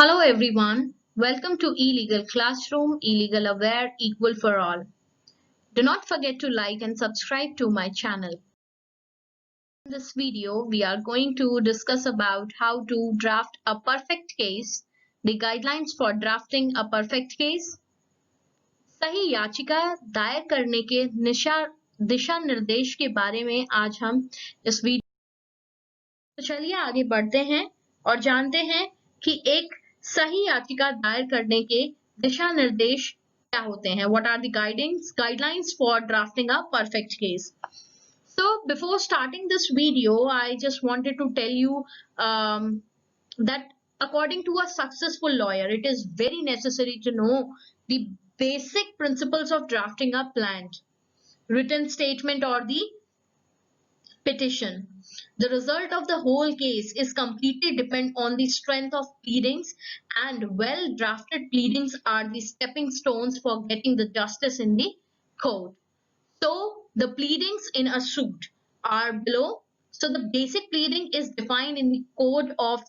Hello everyone, welcome to eLegal Classroom, eLegal Aware, Equal for All. Do not forget to like and subscribe to my channel. In this video, we are going to discuss about how to draft a perfect case, the guidelines for drafting a perfect case, सही याचिका दायर करने के दिशा निर्देश के बारे में आज हम इस वीडियो तो चलिए आगे बढ़ते हैं और जानते हैं कि एक सही याचिका दायर करने के दिशा निर्देश क्या होते हैं. What are the guidelines for drafting a perfect case? So before starting this video, I just wanted to tell you that according to a successful lawyer, it is very necessary to know the basic principles of drafting a planned written statement or the petition. The result of the whole case is completely depend on the strength of pleadings, and well drafted pleadings are the stepping stones for getting the justice in the court. So the pleadings in a suit are below. So the basic pleading is defined in the Code of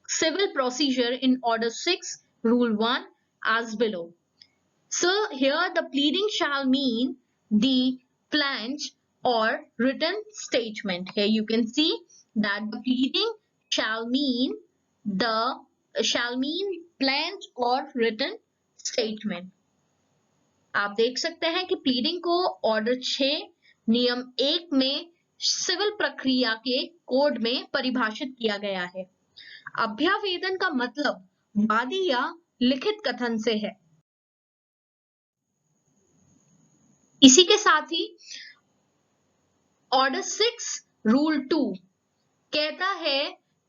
Civil Procedure in Order 6, Rule 1 as below. So here the pleading shall mean the pledge or written statement. Here you can see that the pleading shall mean pledge or written statement. आप देख सकते हैं कि pleading को order 6 नियम 1 में civil प्रक्रिया के कोड में परिभाषित किया गया है. अभ्यावेदन का मतलब वादी या लिखित कथन से है. इसी के साथ ही ऑर्डर 6 रूल 2 कहता है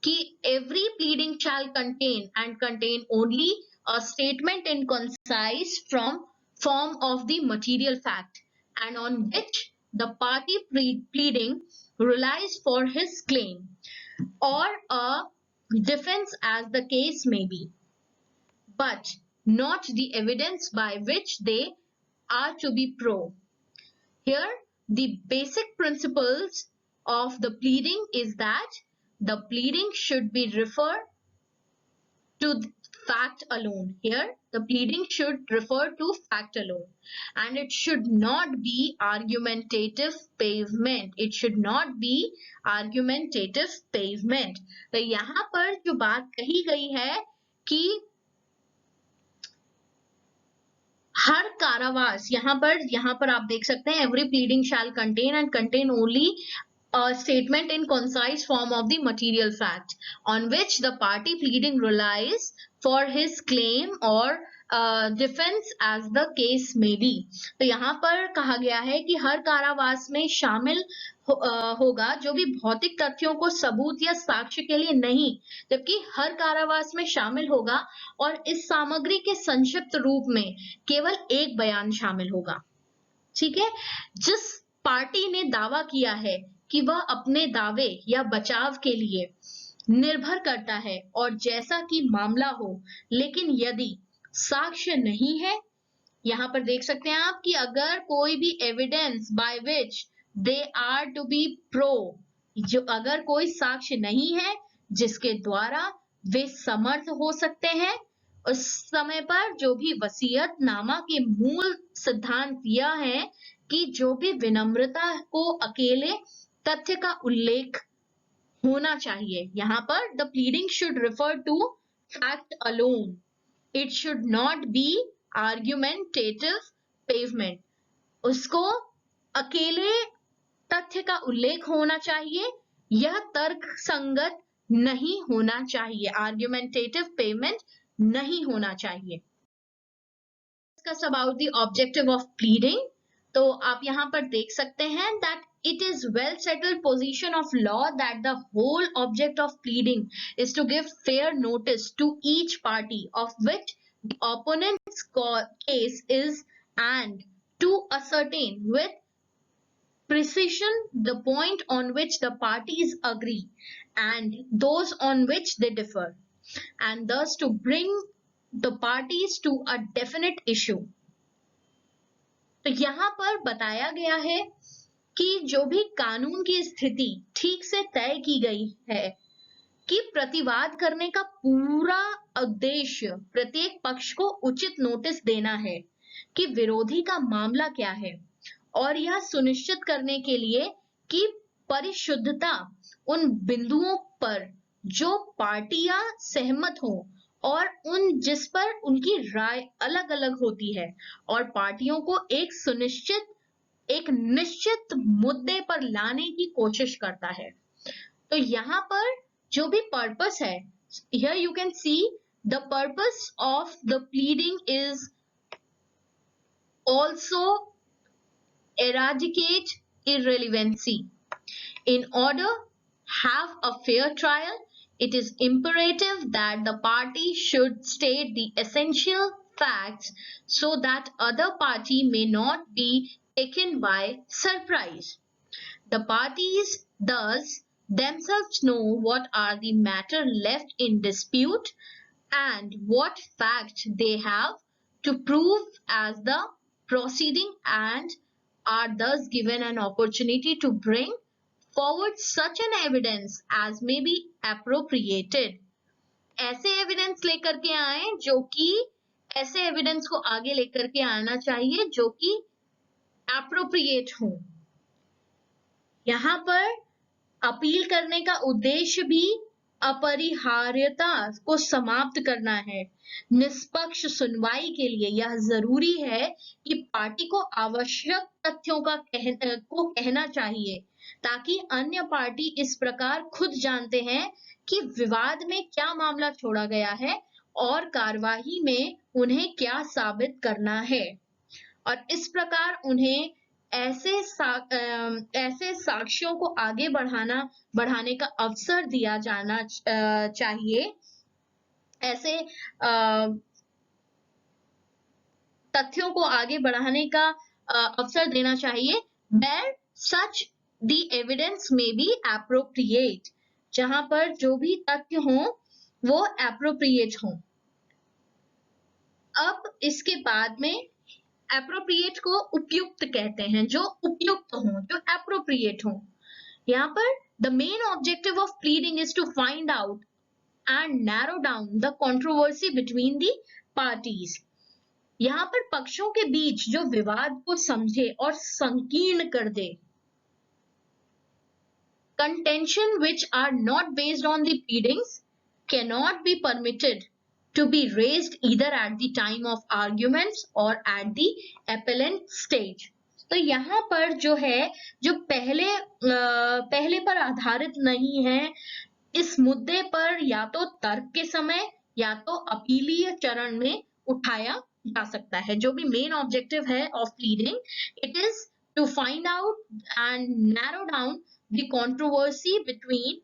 कि every pleading shall contain only a statement in concise from form of the material fact and on which the party pleading relies for his claim or a defense as the case may be, but not the evidence by which they are to be proved. Here, the basic principles of the pleading is that the pleading should be referred to fact alone. Here, the pleading should refer to fact alone, and it should not be argumentative pavement. It should not be argumentative pavement. तो यहाँ पर जो बात कही गई है कि हर कारावास यहाँ पर आप देख सकते हैं every pleading shall contain only a statement in concise form of the material fact on which the party pleading relies for his claim or defense as the case may be. तो यहाँ पर कहा गया है कि हर कारावास में शामिल होगा जो भी भौतिक तथ्यों को सबूत या साक्ष्य के लिए नहीं, जबकि हर कारावास में शामिल होगा और इस सामग्री के संक्षिप्त रूप में केवल एक बयान शामिल होगा. ठीक है. जिस पार्टी ने दावा किया है कि वह अपने दावे या बचाव के लिए निर्भर करता है और जैसा कि मामला हो, लेकिन यदि साक्ष्य नहीं है, यहाँ पर देख सकते हैं आप कि अगर कोई भी evidence by which they are to be pro, जो अगर कोई साक्ष्य नहीं है जिसके द्वारा वे समर्थ हो सकते हैं, उस समय पर जो भी वसीयतनामा के मूल सिद्धांत यह है कि जो भी विनम्रता को अकेले तथ्य का उल्लेख होना चाहिए. यहाँ पर the pleading should refer to fact alone. It should not be argumentative pavement. उसको अकेले तथ्य का उल्लेख होना चाहिए, यह तर्क संगत नहीं होना चाहिए. आर्ग्यूमेंटेटिव पेवमेंट नहीं होना चाहिए. Discuss about the objective of pleading. तो आप यहाँ पर देख सकते हैं that it is well settled position of law that the whole object of pleading is to give fair notice to each party of which the opponent's case is and to ascertain with precision the point on which the parties agree and those on which they differ, and thus to bring the parties to a definite issue. तो यहाँ पर बताया गया है कि जो भी कानून की स्थिति ठीक से तय की गई है कि प्रतिवाद करने का पूरा उद्देश्य प्रत्येक पक्ष को उचित नोटिस देना है कि विरोधी का मामला क्या है, और यह सुनिश्चित करने के लिए कि परिशुद्धता उन बिंदुओं पर जो पार्टियां सहमत हों और उन जिस पर उनकी राय अलग अलग होती है, और पार्टियों को एक निश्चित मुद्दे पर लाने की कोशिश करता है। तो यहाँ पर जो भी पर्पस है, here you can see the purpose of the pleading is also eradicate irrelevancy. In order have a fair trial, it is imperative that the party should state the essential facts so that other party may not be taken by surprise. The parties thus themselves know what are the matter left in dispute and what fact they have to prove as the proceeding, and are thus given an opportunity to bring forward such an evidence as may be appropriated. ऐसे evidence लेकर के आए जो कि ऐसे evidence को आगे लेकर के आना चाहिए जो कि एप्रोप्रिएट हो। यहाँ पर अपील करने का उद्देश्य भी अपरिहार्यता को समाप्त करना है। निष्पक्ष सुनवाई के लिए यह जरूरी है कि पार्टी को आवश्यक तथ्यों को कहना चाहिए ताकि अन्य पार्टी इस प्रकार खुद जानते हैं कि विवाद में क्या मामला छोड़ा गया है और कार्यवाही में उन्हें क्या साबित करना है, और इस प्रकार उन्हें ऐसे साक्ष्यों को आगे बढ़ाने का अवसर दिया जाना चाहिए, ऐसे तथ्यों को आगे बढ़ाने का अवसर देना चाहिए where such the evidence may be appropriate, जहां पर जो भी तथ्य हों वो appropriate हों। अब इसके बाद में appropriate को उपयुक्त कहते हैं, जो उपयुक्त हों, जो appropriate हों। यहाँ पर the main objective of pleading is to find out and narrow down the controversy between the parties. यहाँ पर पक्षों के बीच जो विवाद को समझे और संकीर्ण कर दे। Contention which are not based on the pleadings cannot be permitted to be raised either at the time of arguments or at the appellant stage. तो यहाँ पर जो है, जो पहले पर आधारित नहीं है, इस मुद्दे पर या तो तर्क के समय या तो अपीलीय चरण में उठाया जा सकता है। जो भी मेन ऑब्जेक्टिव है of pleading, it is to find out and narrow down the controversy between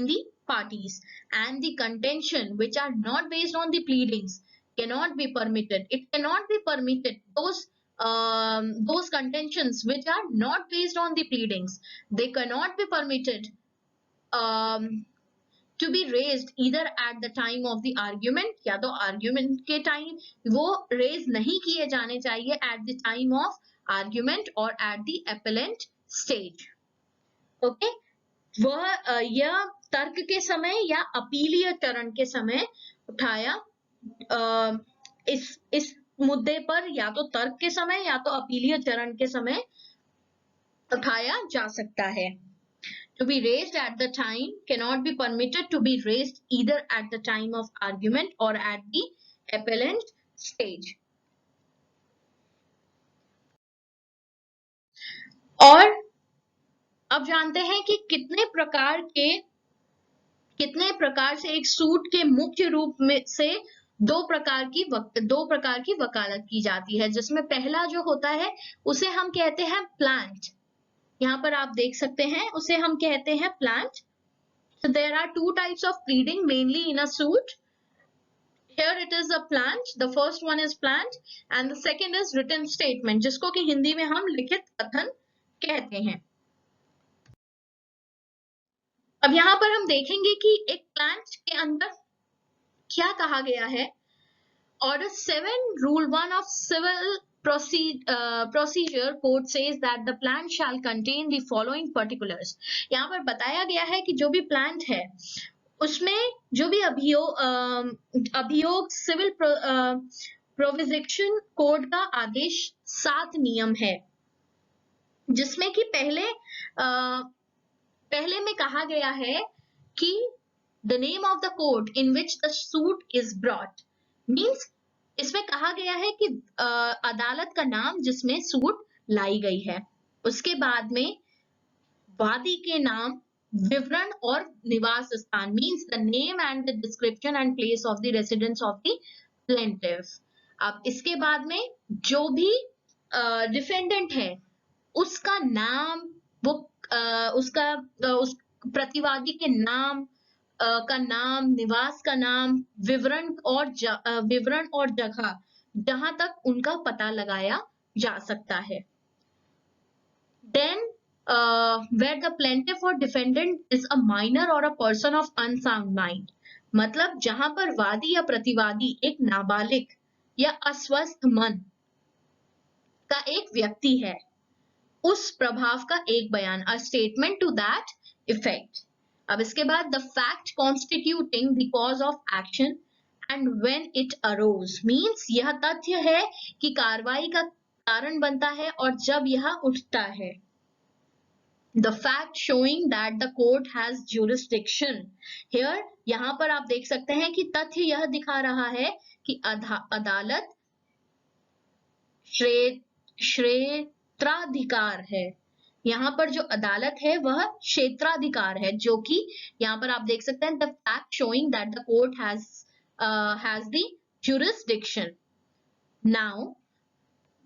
the parties, and the contention which are not based on the pleadings cannot be permitted. It cannot be permitted, those contentions which are not based on the pleadings, they cannot be permitted to be raised either at the time of the argument, या तो argument के time वो raise नहीं किए जाने चाहिए at the time of argument or at the appellant stage. Okay, वह यह तर्क के समय या अपीलीय चरण के समय उठाया इस मुद्दे पर या तो तर्क के समय या तो अपीलीय चरण के समय उठाया जा सकता है। To be raised at the time cannot be permitted to be raised either at the time of argument or at the appellant stage. और अब जानते हैं कि कितने प्रकार से एक सूट के मुख्य रूप में से दो प्रकार की वकालत की जाती है, जिसमें पहला जो होता है उसे हम कहते हैं प्लांट। यहाँ पर आप देख सकते हैं, उसे हम कहते हैं plant. So there are two types of pleading mainly in a suit. Here it is a plant. The first one is plant and the second is written statement, जिसको कि हिंदी में हम लिखित कथन कहते हैं। अब यहाँ पर हम देखेंगे कि एक प्लांट के अंदर क्या कहा गया है। Order 7 Rule 1 of Civil procedure court says that the plant shall contain the following particulars. यहाँ पर बताया गया है कि जो भी प्लांट है उसमें जो भी अभियोग सिविल प्रोविजिक्शन कोड का आदेश 7 नियम है, जिसमें कि पहले में कहा गया है कि the name of the court in which the suit is brought, means इसमें कहा गया है कि अदालत का नाम जिसमें सूट लाई गई है। उसके बाद में वादी के नाम, विवरण और निवास स्थान, means the name and the description and place of the residence of the plaintiff. अब इसके बाद में जो भी डिफेंडेंट है उसका नाम, वो उस प्रतिवादी के नाम का नाम, निवास का नाम, विवरण और जगह जहां तक उनका पता लगाया जा सकता है। Then where the plaintiff or defendant is a minor or a person of unsound mind, मतलब जहां पर वादी या प्रतिवादी एक नाबालिग या अस्वस्थ मन का एक व्यक्ति है, उस प्रभाव का एक बयान, a statement to that effect। अब इसके बाद the fact constituting the cause of action and when it arose, means यह तथ्य है कि कार्रवाई का कारण बनता है और जब यह उठता है। The fact showing that the court has jurisdiction, here यहाँ पर आप देख सकते हैं कि तथ्य यह दिखा रहा है कि अदालत क्षेत्राधिकार है। यहाँ पर जो अदालत है वह क्षेत्राधिकार है, जो कि यहाँ पर आप देख सकते हैं the fact showing that the court has the jurisdiction। Now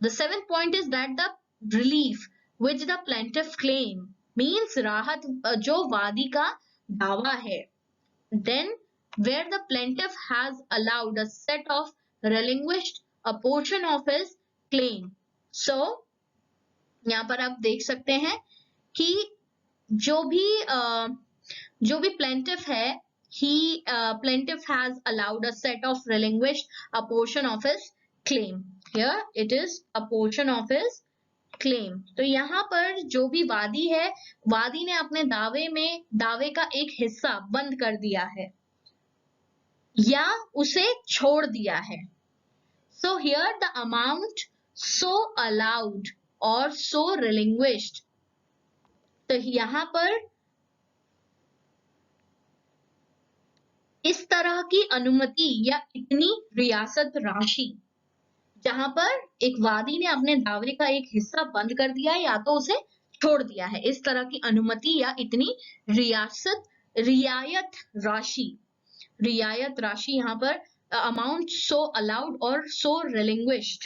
the 7th point is that the relief which the plaintiff claim, means राहत जो वादी का दावा है। Then where the plaintiff has allowed a set of relinquished a portion of his claim, so यहाँ पर आप देख सकते हैं कि जो भी plaintiff है, plaintiff has allowed a set of relinquished a portion of his claim, here it is a portion of his claim। तो यहाँ पर जो भी वादी है, वादी ने अपने दावे का एक हिस्सा बंद कर दिया है या उसे छोड़ दिया है। So here the amount so allowed or so relinquished, तो यहाँ पर इस तरह की अनुमति या इतनी रियासत राशि, जहां पर एक वादी ने अपने दावे का एक हिस्सा बंद कर दिया है या तो उसे छोड़ दिया है, इस तरह की अनुमति या इतनी रियायत राशि यहाँ पर अमाउंट सो अलाउड और सो relinquished,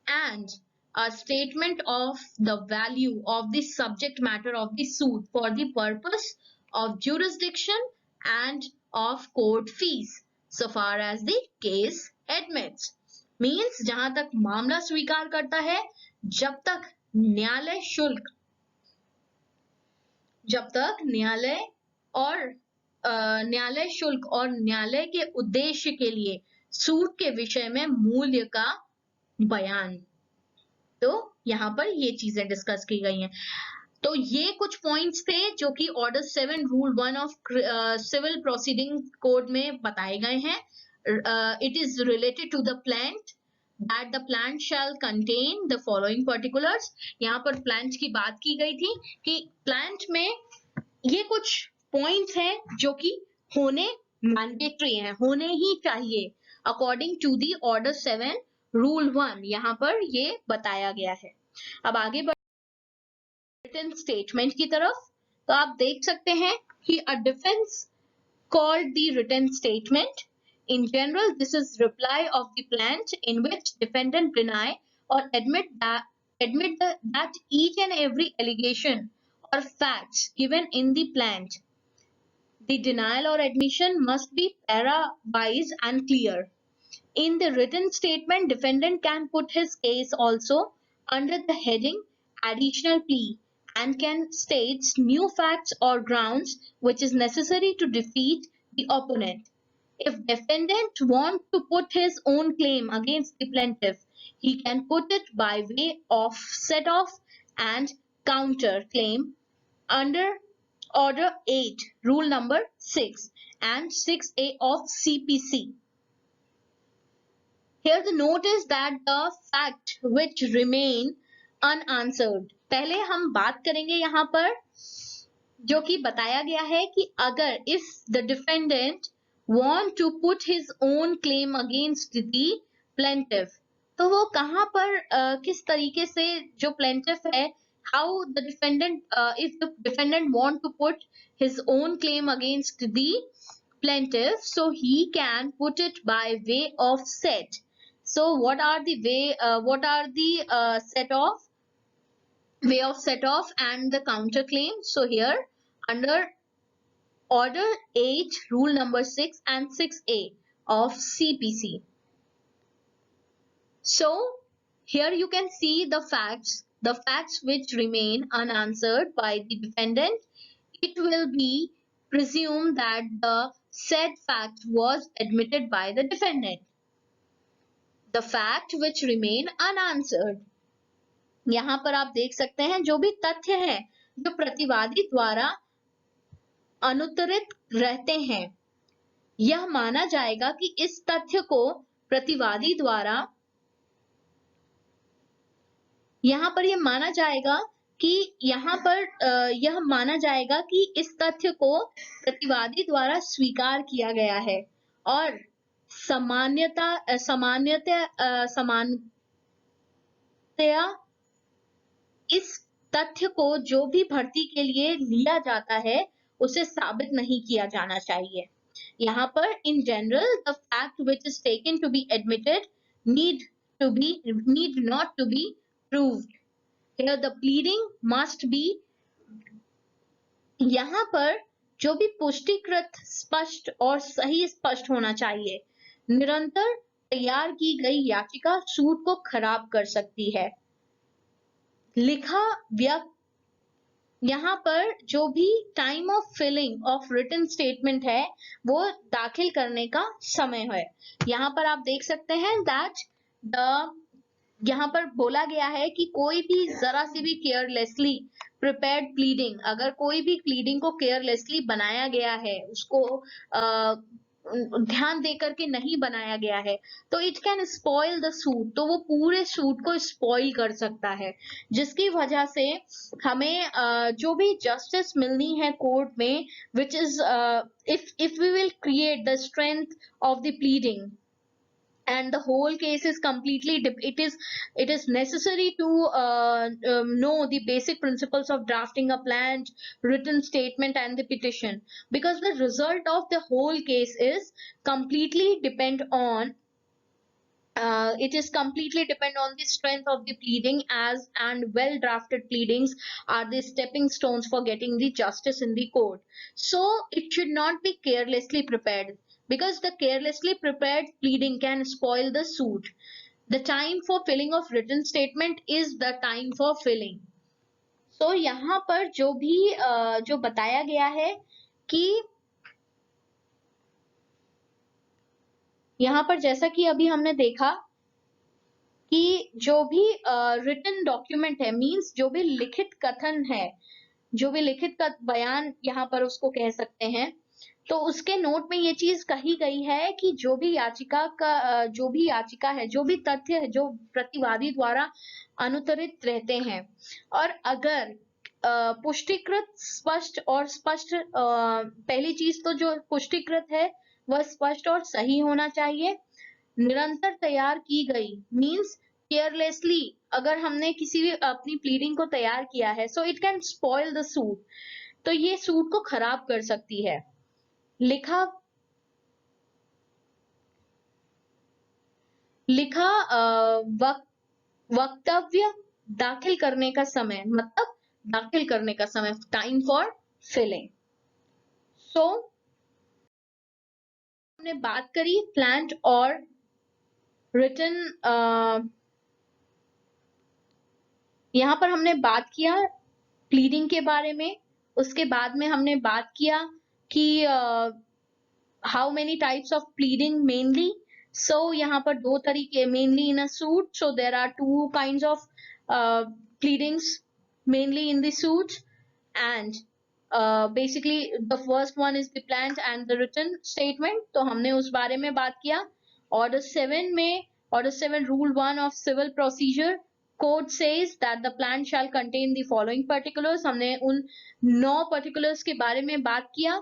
and a statement of the value of the subject matter of the suit for the purpose of jurisdiction and of court fees so far as the case admits, means जहां तक मामला स्वीकार करता है, जब तक न्यायालय शुल्क और न्यायालय के उद्देश्य के लिए सूट के विषय में मूल्य का बयान। तो यहाँ पर ये चीजें डिस्कस की गई हैं। तो ये कुछ पॉइंट्स थे जो कि order 7 rule 1 of civil proceeding code में बताए गए हैं। It is related to the plant, that the plant shall contain the following particulars। यहाँ पर plant की बात की गई थी कि plant में ये कुछ पॉइंट्स हैं जो कि होने मैंडेटरी हैं, होने ही चाहिए according to the order 7 rule 1, यहाँ पर ये बताया गया है। अब आगे रिटन स्टेटमेंट की तरफ, तो आप देख सकते हैं कि a defence called the written statement. In general, this is reply of the plaintiff in which defendant deny or admit that each and every allegation or facts given in the plaint, the denial or admission must be para-wise and clear. In the written statement, defendant can put his case also under the heading additional plea and can state new facts or grounds which is necessary to defeat the opponent. If defendant want to put his own claim against the plaintiff, he can put it by way of set off and counter claim under order 8 rule number 6 and 6A of CPC. Here the note is that the fact which remain unanswered, पहले हम बात करेंगे यहाँ पर जो कि बताया गया है कि अगर if the defendant want to put his own claim against the plaintiff, तो वो कहाँ पर किस तरीके से जो plaintiff है, how the defendant if the defendant want to put his own claim against the plaintiff, so he can put it by way of set. So what are the way of set off and the counter claim? So here under order 8 rule number 6 and 6A of CPC. So here you can see the facts which remain unanswered by the defendant. It will be presumed that the said fact was admitted by the defendant. The fact which remain unanswered, यहाँ पर आप देख सकते हैं जो भी तथ्य है जो प्रतिवादी द्वारा अनुत्तरित रहते हैं, यह माना जाएगा कि इस तथ्य को प्रतिवादी द्वारा, यहाँ पर यह माना जाएगा कि यह माना जाएगा कि इस तथ्य को प्रतिवादी द्वारा स्वीकार किया गया है और सामान्यतया इस तथ्य को जो भी भर्ती के लिए लिया जाता है उसे साबित नहीं किया जाना चाहिए। यहाँ पर in general the fact which is taken to be admitted need not to be proved. Here the pleading must be, यहाँ पर जो भी पुष्टिकृत स्पष्ट और सही स्पष्ट होना चाहिए। निरंतर तैयार की गई याचिका सूट को खराब कर सकती है। लिखा व्यक्त, यहाँ पर जो भी time of filling of written statement है वो दाखिल करने का समय है। यहाँ पर आप देख सकते हैं दैट यहाँ पर बोला गया है कि कोई भी जरा सी भी केयरलेसली प्रिपेयर्ड प्लीडिंग, अगर कोई भी प्लीडिंग को केयरलेसली बनाया गया है, उसको ध्यान देकर के नहीं बनाया गया है, तो it can spoil the suit, तो वो पूरे सूट को स्पॉइल कर सकता है, जिसकी वजह से हमें जो भी जस्टिस मिलनी है कोर्ट में, which is if we will create the strength of the pleading and the whole case is completely it is necessary to know the basic principles of drafting a planned written statement and the petition, because the result of the whole case is completely depend on the strength of the pleading, and well drafted pleadings are the stepping stones for getting the justice in the court. So it should not be carelessly prepared, because the carelessly prepared pleading can spoil the suit. The time for filling of written statement is the time for filling. So यहाँ पर जो बताया गया है कि यहाँ पर जैसा कि अभी हमने देखा कि जो भी रिटन डॉक्यूमेंट है, मींस जो भी लिखित कथन है, जो भी लिखित का बयान यहाँ पर उसको कह सकते हैं, तो उसके नोट में ये चीज कही गई है कि जो भी याचिका है, जो भी तथ्य है जो प्रतिवादी द्वारा अनुत्तरित रहते हैं, और अगर पुष्टिकृत स्पष्ट और स्पष्ट, पहली चीज तो जो पुष्टिकृत है वह स्पष्ट और सही होना चाहिए। निरंतर तैयार की गई मींस केयरलेसली अगर हमने किसी भी अपनी प्लीडिंग को तैयार किया है, so it can spoil the suit, तो ये सूट को खराब कर सकती है। लिखा वक्तव्य दाखिल करने का समय, मतलब दाखिल करने का समय, टाइम फॉर फिलिंग। सो हमने बात करी प्लान्ड और रिटन, यहाँ पर हमने बात किया प्लीडिंग के बारे में, उसके बाद में हमने बात किया कि how many types of pleading mainly, So यहाँ पर दो तरीके, mainly in a suit, so there are two kinds of pleadings mainly in the suit, and basically the first one is the planned and the written statement. तो हमने उस बारे में बात किया. Order 7 में, Order 7 Rule 1 of Civil Procedure Code says that the plan shall contain the following particulars. हमने उन 9 particulars के बारे में बात किया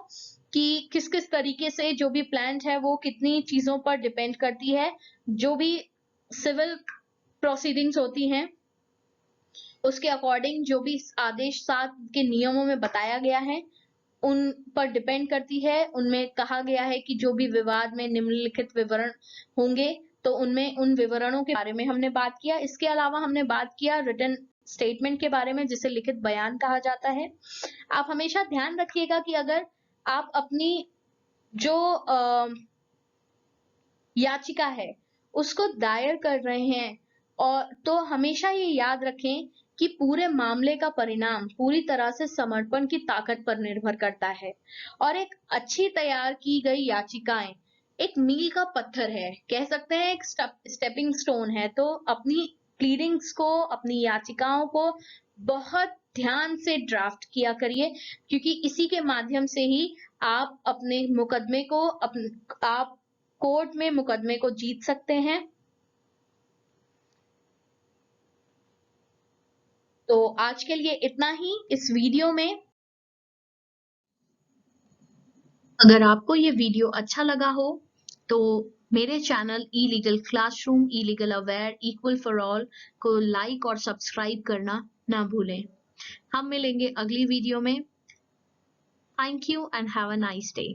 कि किस किस तरीके से जो भी प्लान है वो कितनी चीजों पर डिपेंड करती है. जो भी सिविल प्रोसीडिंग्स होती हैं उसके अकॉर्डिंग जो भी आदेश 7 के नियमों में बताया गया है उन पर डिपेंड करती है. उनमें कहा गया है कि जो भी विवाद में निम्नलिखित विवरण होंगे तो उनमें उन विवरणों के बारे में हमने बात किया. इसके अलावा हमने बात किया रिटन स्टेटमेंट के बारे में, जिसे लिखित बयान कहा जाता है. आप हमेशा ध्यान रखिएगा कि अगर आप अपनी जो याचिका है उसको दायर कर रहे हैं और तो हमेशा ये याद रखें कि पूरे मामले का परिणाम पूरी तरह से समर्पण की ताकत पर निर्भर करता है. और एक अच्छी तैयार की गई याचिकाएं एक मील का पत्थर है, कह सकते हैं एक स्टेपिंग स्टोन है. तो अपनी प्लीडिंग्स को, अपनी याचिकाओं को बहुत ध्यान से ड्राफ्ट किया करिए, क्योंकि इसी के माध्यम से ही आप अपने मुकदमे को आप कोर्ट में मुकदमे को जीत सकते हैं. तो आज के लिए इतना ही इस वीडियो में. अगर आपको ये वीडियो अच्छा लगा हो तो मेरे channel E legal classroom, E legal aware, equal for all को लाइक और सब्सक्राइब करना ना भूलें. हम मिलेंगे अगली वीडियो में. Thank you and have a nice day.